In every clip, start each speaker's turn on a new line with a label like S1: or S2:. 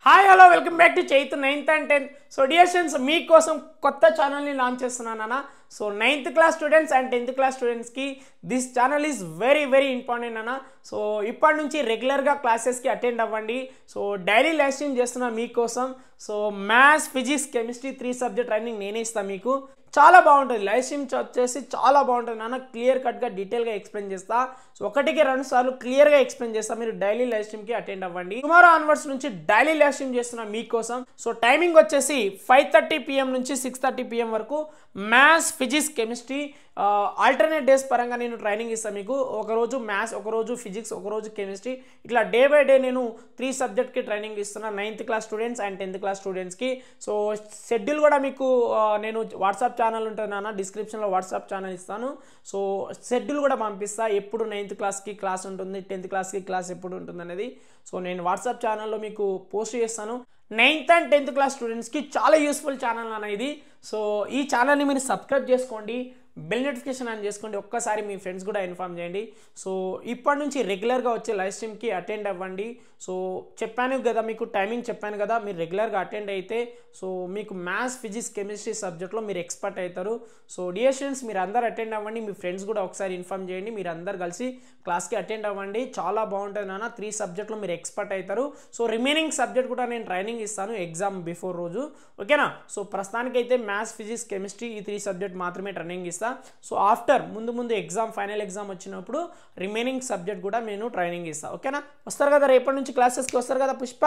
S1: Hi hello welcome back to Chaitu 9th and 10th. So dear students మీకోసం కొత్త ఛానల్ని launch చేస్తున్నాను. So 9th class students and 10th class స్టూడెంట్స్కి this channel is very important అన్న. సో ఇప్పటి నుంచి రెగ్యులర్గా క్లాసెస్కి అటెండ్ అవ్వండి. సో డైలీ లైవ్ స్ట్రీమ్ చేస్తున్నాను మీకోసం. So maths, physics, chemistry 3 subject training నేనే ఇస్తాను మీకు. చాలా బాగుంటుంది లైవ్ స్ట్రీమ్ వచ్చేసి, చాలా బాగుంటుంది నాన్న. క్లియర్ కట్గా డీటెయిల్గా ఎక్స్ప్లెయిన్ చేస్తా. సో 1-2 సార్లు క్లియర్గా ఎక్స్ప్లెయిన్ చేస్తా. మీరు డైలీ లైవ్ స్ట్రీమ్కి అటెండ్ అవ్వండి. టుమారో ఆన్వర్డ్స్ నుంచి డైలీ లైవ్ స్ట్రీమ్ చేస్తున్నా మీకోసం. సో టైమింగ్ వచ్చేసి 5:30 PM నుంచి 6:30 PM వరకు maths, physics, chemistry alternate days పరంగా నేను ట్రైనింగ్ ఇస్తాను మీకు. ఒకరోజు మ్యాథ్స్, ఒకరోజు ఫిజిక్స్, ఒకరోజు కెమిస్ట్రీ, ఇట్లా డే బై డే నేను 3 సబ్జెక్ట్కి ట్రైనింగ్ ఇస్తున్నాను 9th class students and 10th class స్టూడెంట్స్కి. సో షెడ్యూల్ కూడా మీకు నేను వాట్సాప్ ఛానల్ ఉంటుంది నాన్న, డిస్క్రిప్షన్లో వాట్సాప్ ఛానల్ ఇస్తాను. సో షెడ్యూల్ కూడా పంపిస్తా, ఎప్పుడు 9th క్లాస్కి క్లాస్ ఉంటుంది, 10th క్లాస్కి క్లాస్ ఎప్పుడు ఉంటుంది అనేది. సో నేను వాట్సాప్ ఛానల్లో మీకు పోస్ట్ చేస్తాను. 9th and 10th క్లాస్ స్టూడెంట్స్కి చాలా యూస్ఫుల్ ఛానల్ అన్న ఇది. సో ఈ ఛానల్ని మీరు సబ్స్క్రైబ్ చేసుకోండి, బెల్ నోటిఫికేషన్ ఆన్ చేసుకోండి, ఒక్కసారి మీ ఫ్రెండ్స్ కూడా ఇన్ఫార్మ్ చేయండి. సో ఇప్పటి నుంచి రెగ్యులర్గా వచ్చే లైవ్ స్ట్రీమ్కి అటెండ్ అవ్వండి. సో చెప్పాను కదా మీకు, టైమింగ్ చెప్పాను కదా, మీరు రెగ్యులర్గా అటెండ్ అయితే సో మీకు మ్యాథ్స్, ఫిజిక్స్, కెమిస్ట్రీ సబ్జెక్ట్లో మీరు ఎక్స్పర్ట్ అవుతారు. సో డియర్ స్టూడెంట్స్ మీరు అందరు అటెండ్ అవ్వండి, మీ ఫ్రెండ్స్ కూడా ఒకసారి ఇన్ఫార్మ్ చేయండి. మీరు అందరు కలిసి క్లాస్కి అటెండ్ అవ్వండి, చాలా బాగుంటుంది నాన్న. 3 సబ్జెక్ట్లో మీరు ఎక్స్పర్ట్ అవుతారు. సో రిమైనింగ్ సబ్జెక్ట్ కూడా నేను ట్రైనింగ్ ఇస్తాను ఎగ్జామ్ బిఫోర్ రోజు, ఓకేనా. సో ప్రస్తుతానికైతే మ్యాథ్స్, ఫిజిక్స్, కెమిస్ట్రీ ఈ 3 సబ్జెక్ట్ మాత్రమే ట్రైనింగ్ ఇస్తాను. సో ఆఫ్టర్ ముందు ఎగ్జామ్, ఫైనల్ ఎగ్జామ్ వచ్చినప్పుడు రిమైనింగ్ సబ్జెక్ట్ కూడా నేను ట్రైనింగ్ ఇస్తాను, ఓకేనా. వస్తారు కదా రేపటి నుంచి క్లాసెస్కి, వస్తారు కదా పుష్ప,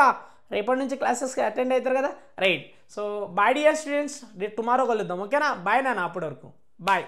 S1: రేపటి నుంచి క్లాసెస్కి అటెండ్ అవుతారు కదా, right. So bye dear students, tomorrow కలుద్దాం, ఓకేనా. బాయ్ నాన్న, అప్పటి వరకు బాయ్.